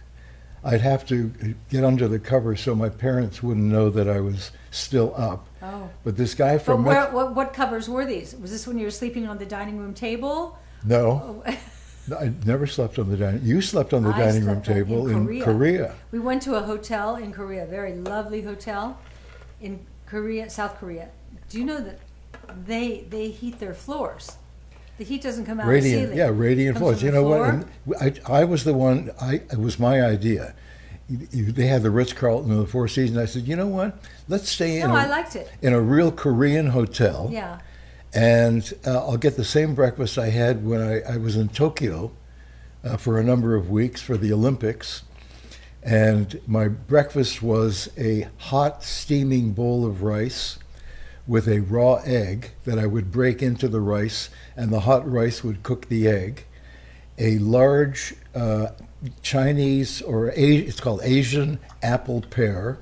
I'd have to get under the cover so my parents wouldn't know that I was still up. Oh. But this guy But from what covers were these? Was this when you were sleeping on the dining room table? No, I never slept on the dining. You slept on the I dining room slept table in Korea. We went to a hotel in Korea, a very lovely hotel in Korea, South Korea. Do you know that they heat their floors? The heat doesn't come out of the Radiant, ceiling. yeah, radiant Comes floors. from You the know floor. what? And I was the one. It was my idea. They had the Ritz-Carlton in the Four Seasons. I said, you know what? Let's stay in. No, I liked it. In a real Korean hotel. Yeah. And I'll get the same breakfast I had when I was in Tokyo for a number of weeks for the Olympics. And my breakfast was a hot, steaming bowl of rice with a raw egg that I would break into the rice, and the hot rice would cook the egg. A large Chinese, or it's called Asian apple pear,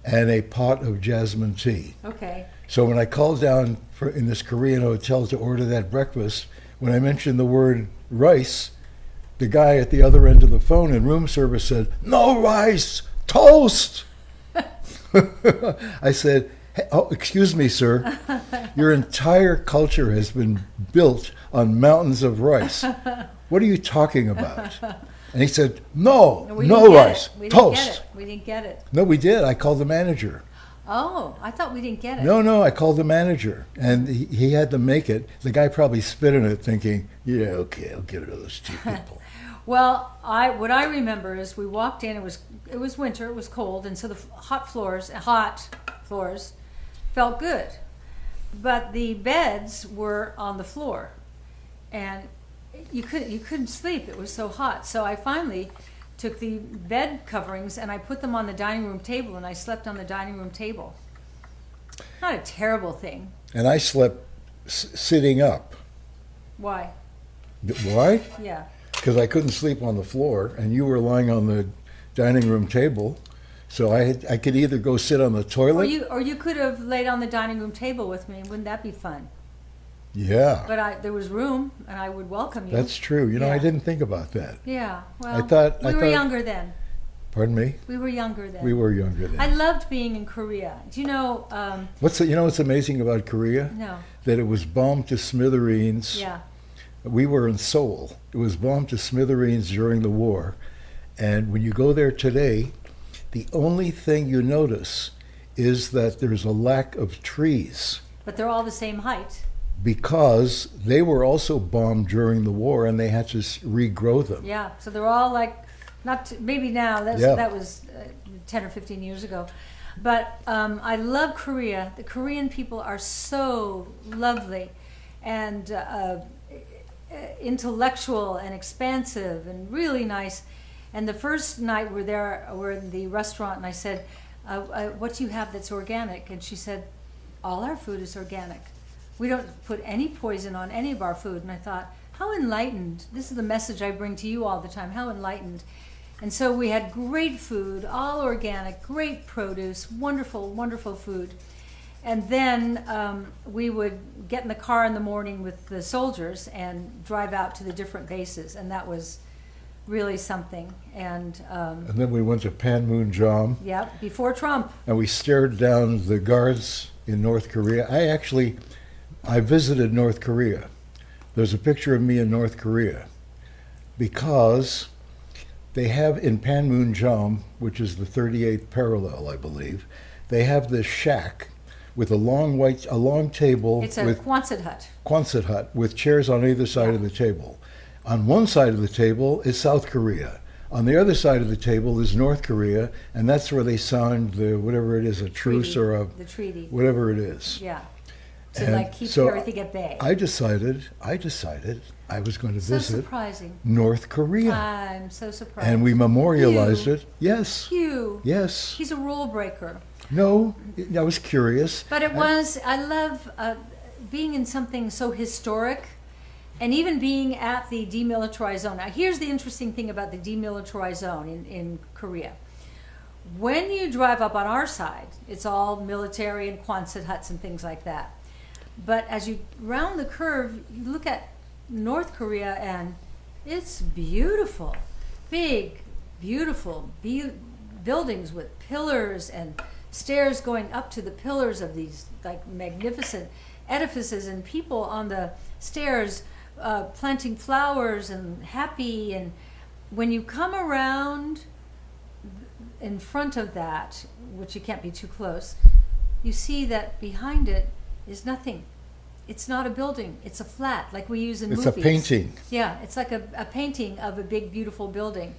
and a pot of jasmine tea. Okay. So when I called down in this Korean hotel to order that breakfast, when I mentioned the word rice, the guy at the other end of the phone in room service said, "No rice, toast." I said, hey, "Oh, excuse me, sir. Your entire culture has been built on mountains of rice. What are you talking about?" And he said, "No, We no didn't get rice, it. We didn't toast." get it. We didn't get it. No, we did. I called the manager. Oh, I thought we didn't get it. No, I called the manager, and he had to make it. The guy probably spit in it thinking, yeah, okay, I'll give it to those two people. Well, what I remember is we walked in. It was winter. It was cold, and so the hot floors felt good, but the beds were on the floor, and you couldn't sleep. It was so hot. So I finally took the bed coverings and I put them on the dining room table, and I slept on the dining room table. Not a terrible thing. And I slept sitting up. Why? Why? Yeah. Because I couldn't sleep on the floor, and you were lying on the dining room table. So I could either go sit on the toilet. Or you could have laid on the dining room table with me. Wouldn't that be fun? Yeah. But there was room, and I would welcome you. That's true. You know, Yeah. I didn't think about that. Yeah. Well, I thought- we were younger then. Pardon me? We were younger then. We were younger then. I loved being in Korea. Do you know? You know what's amazing about Korea? No. That it was bombed to smithereens. Yeah. We were in Seoul. It was bombed to smithereens during the war. And when you go there today, the only thing you notice is that there's a lack of trees, But they're all the same height. because they were also bombed during the war and they had to regrow them. Yeah. So they're all like, maybe now. Yeah. That was 10 or 15 years ago. But I love Korea. The Korean people are so lovely and intellectual and expansive and really nice. And the first night we're in the restaurant, and I said, what do you have that's organic? And she said, all our food is organic. We don't put any poison on any of our food. And I thought, how enlightened. This is the message I bring to you all the time, how enlightened. And so we had great food, all organic, great produce, wonderful, wonderful food. And then we would get in the car in the morning with the soldiers and drive out to the different bases. And that was really something. And then we went to Panmunjom, yeah, before Trump. and we stared down the guards in North Korea. I visited North Korea. There's a picture of me in North Korea because they have in Panmunjom, which is the 38th parallel, I believe, they have this shack with a long table. It's a with Quonset hut. with chairs on either side of the table. On one side of the table is South Korea. On the other side of the table is North Korea, and that's where they signed whatever it is, a truce or the treaty. whatever it is. Yeah. To And keep so everything at bay. I decided I was going to So visit surprising. North Korea. I'm so surprised. And we memorialized Hugh. it. Yes. Hugh. Yes. He's a rule breaker. No, I was curious. But I love being in something so historic, and even being at the demilitarized zone. Now, here's the interesting thing about the demilitarized zone in Korea. When you drive up on our side, it's all military and Quonset huts and things like that. But as you round the curve, you look at North Korea, and it's beautiful. Big, beautiful buildings with pillars and stairs going up to the pillars of these like magnificent edifices, and people on the stairs planting flowers and happy. And when you come around in front of that, which you can't be too close, you see that behind it is nothing. It's not a building. It's a flat, like we use in movies. It's a painting. Yeah, it's like a painting of a big, beautiful building.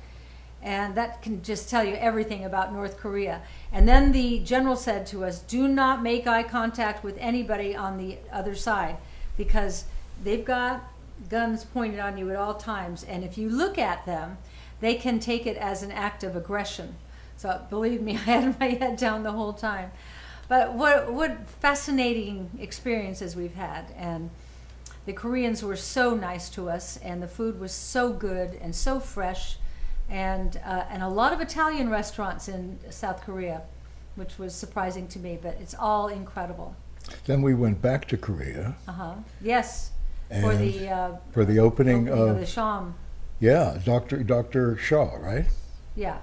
And that can just tell you everything about North Korea. And then the general said to us, do not make eye contact with anybody on the other side, because they've got guns pointed on you at all times. And if you look at them, they can take it as an act of aggression. So believe me, I had my head down the whole time. But what fascinating experiences we've had. And the Koreans were so nice to us, and the food was so good and so fresh. And a lot of Italian restaurants in South Korea, which was surprising to me, but it's all incredible. Then we went back to Korea. Yes, For the opening opening of the Sham. Yeah, Dr. Shaw, right? Yeah.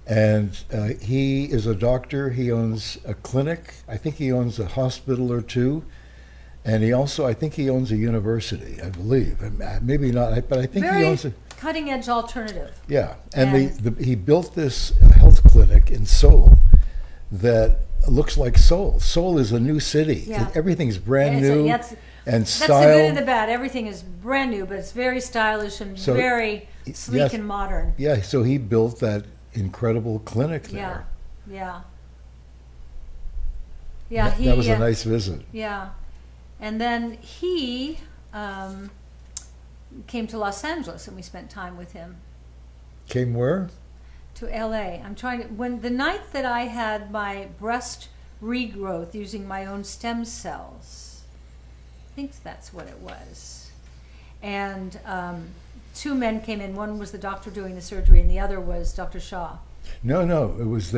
And he is a doctor. He owns a clinic. I think he owns a hospital or two. And he also, I think he owns a university, I believe. Maybe not, but I think he owns a... cutting edge alternative. Yeah, and he built this health clinic in Seoul that looks like Seoul. Seoul is a new city. Yeah. Everything's brand It's a- new that's- and That's the good and style. the bad. Everything is brand new, but it's very stylish and So, very sleek yes. and modern. Yeah, so he built that incredible clinic there. Yeah. Yeah, That was a nice visit. Yeah. And then he came to Los Angeles and we spent time with him. Came where? To LA. When the night that I had my breast regrowth using my own stem cells, I think that's what it was. And two men came in. One was the doctor doing the surgery and the other was Dr. Shaw. No, it was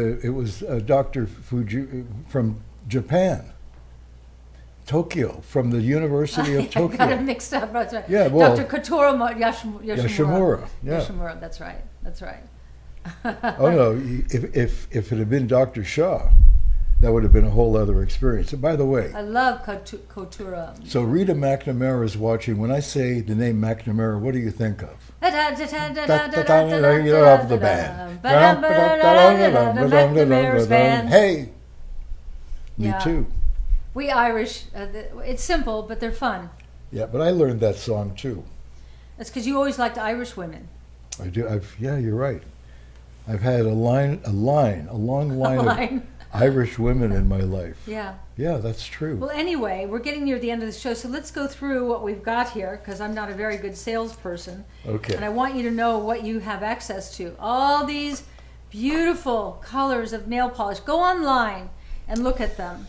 Dr. Fuji from Japan, Tokyo, from the University of I got it Tokyo. mixed up. That's right. Yeah, well, Dr. Kotoro Yoshimura. Yoshimura, yeah. Yoshimura, that's right. That's right. Oh no! If it had been Dr. Shaw, that would have been a whole other experience. And by the way, I love Koturo. so Rita McNamara is watching. When I say the name McNamara, what do you think of? You Of the band. McNamara's band. Hey, me Yeah. too. We Irish, it's simple, but they're fun. Yeah, but I learned that song too. That's because you always liked Irish women. I do. Yeah, you're right. I've had a long line Line. of Irish women in my life. Yeah. Yeah, that's true. Well, anyway, we're getting near the end of the show, so let's go through what we've got here, because I'm not a very good salesperson. Okay. And I want you to know what you have access to. All these beautiful colors of nail polish. Go online and look at them.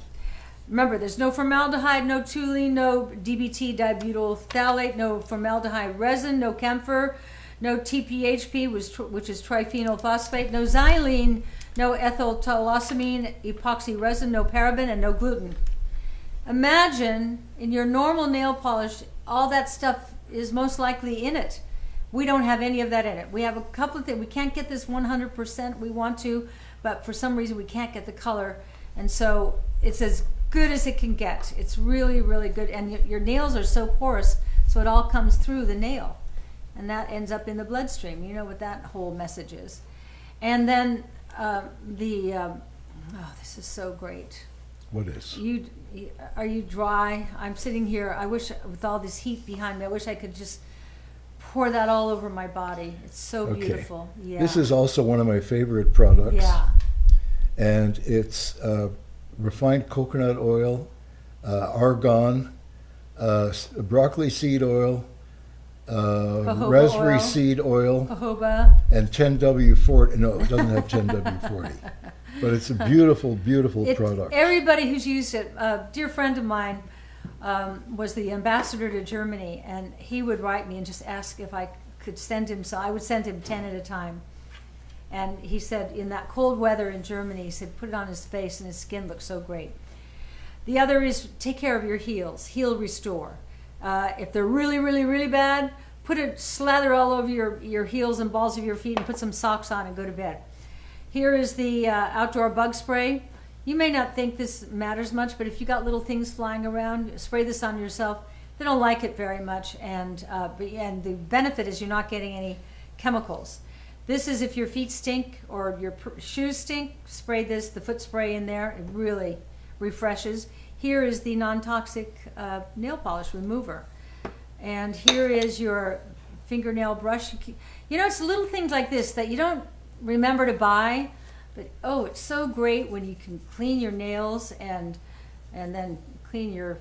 Remember, there's no formaldehyde, no toluene, no DBT, dibutyl phthalate, no formaldehyde resin, no camphor, no TPHP, which is triphenyl phosphate, no xylene, no ethyl tolosamine, epoxy resin, no paraben, and no gluten. Imagine in your normal nail polish, all that stuff is most likely in it. We don't have any of that in it. We have a couple of things. We can't get this 100%. We want to, but for some reason we can't get the color. And so it's as good as it can get. It's really, really good. And your nails are so porous, so it all comes through the nail. And that ends up in the bloodstream. You know what that whole message is. And then this is so great. What is? Are you dry? I'm sitting here. I wish, with all this heat behind me, I wish I could just pour that all over my body. It's so beautiful. Yeah. This is also one of my favorite products. Yeah. And it's refined coconut oil, argan, broccoli seed oil, Jojoba raspberry oil. seed oil, Jojoba. and 10W40. No, it doesn't have 10W40. But it's a beautiful, beautiful product. Everybody who's used it, a dear friend of mine was the ambassador to Germany, and he would write me and just ask if I could send him some. I would send him 10 at a time. And he said, in that cold weather in Germany, he said, put it on his face and his skin looks so great. The other is take care of your heels, heel restore. If they're really, really, really bad, slather all over your heels and balls of your feet and put some socks on and go to bed. Here is the outdoor bug spray. You may not think this matters much, but if you got little things flying around, spray this on yourself. They don't like it very much, and the benefit is you're not getting any chemicals. This is if your feet stink or your shoes stink, spray this, the foot spray in there. It really refreshes. Here is the non-toxic nail polish remover. And here is your fingernail brush. You know, it's little things like this that you don't remember to buy, but oh, it's so great when you can clean your nails and then clean your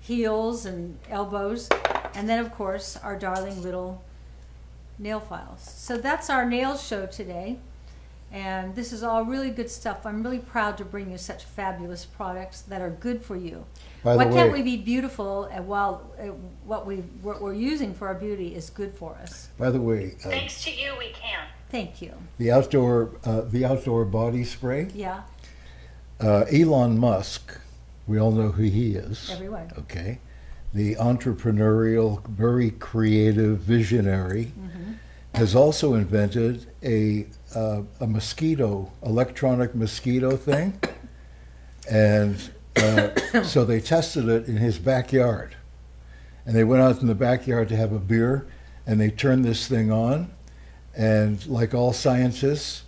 heels and elbows. And then, of course, our darling little nail files. So that's our nails show today, and this is all really good stuff. I'm really proud to bring you such fabulous products that are good for you. Why can't we be beautiful while what we're using for our beauty is good for us? By the way, Thanks to you, we can. Thank you. the outdoor body spray. Yeah, Elon Musk, we all know who he is. everyone. Okay, the entrepreneurial, very creative visionary, has also invented a electronic mosquito thing, and so they tested it in his backyard, and they went out in the backyard to have a beer, and they turned this thing on, and like all scientists,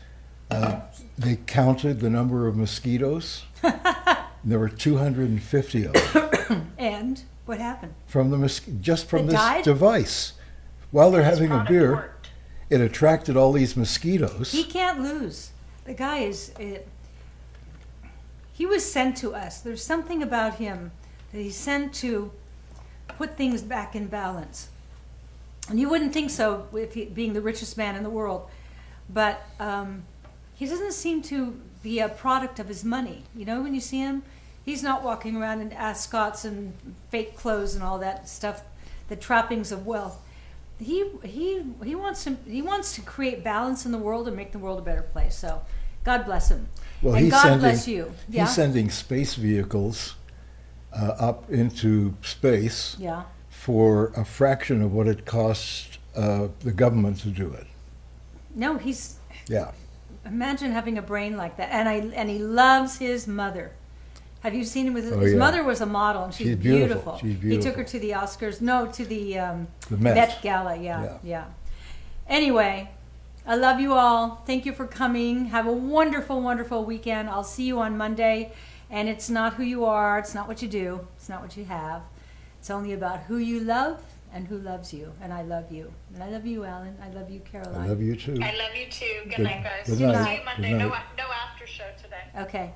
They counted the number of mosquitoes. There were 250 of them And what happened? from just from They this died? device. While they're This having a product beer, worked. it attracted all these mosquitoes. He can't lose. The guy is. He was sent to us. There's something about him that he's sent to put things back in balance. And you wouldn't think so with he, being the richest man in the world, but he doesn't seem to be a product of his money. You know, when you see him, he's not walking around in ascots and fake clothes and all that stuff, the trappings of wealth. He wants to create balance in the world and make the world a better place. So, God bless him, Well, and he's God sending, bless you. Yeah, He's sending space vehicles up into space yeah. for a fraction of what it costs the government to do it. No, he's. Yeah. Imagine having a brain like that, and he loves his mother. Have you seen him with his, Oh, his yeah. mother? Was a model, and she's She's beautiful. beautiful. She's He took beautiful. her to the Oscars. No, to the Met. Met Gala. Yeah. Anyway, I love you all. Thank you for coming. Have a wonderful, wonderful weekend. I'll see you on Monday. And it's not who you are. It's not what you do. It's not what you have. It's only about who you love and who loves you. And I love you. And I love you, Alan. I love you, Caroline. I love you too. I love you too. Good Good- night, guys. good See night. you Monday. Good No, night. no after show today. Okay.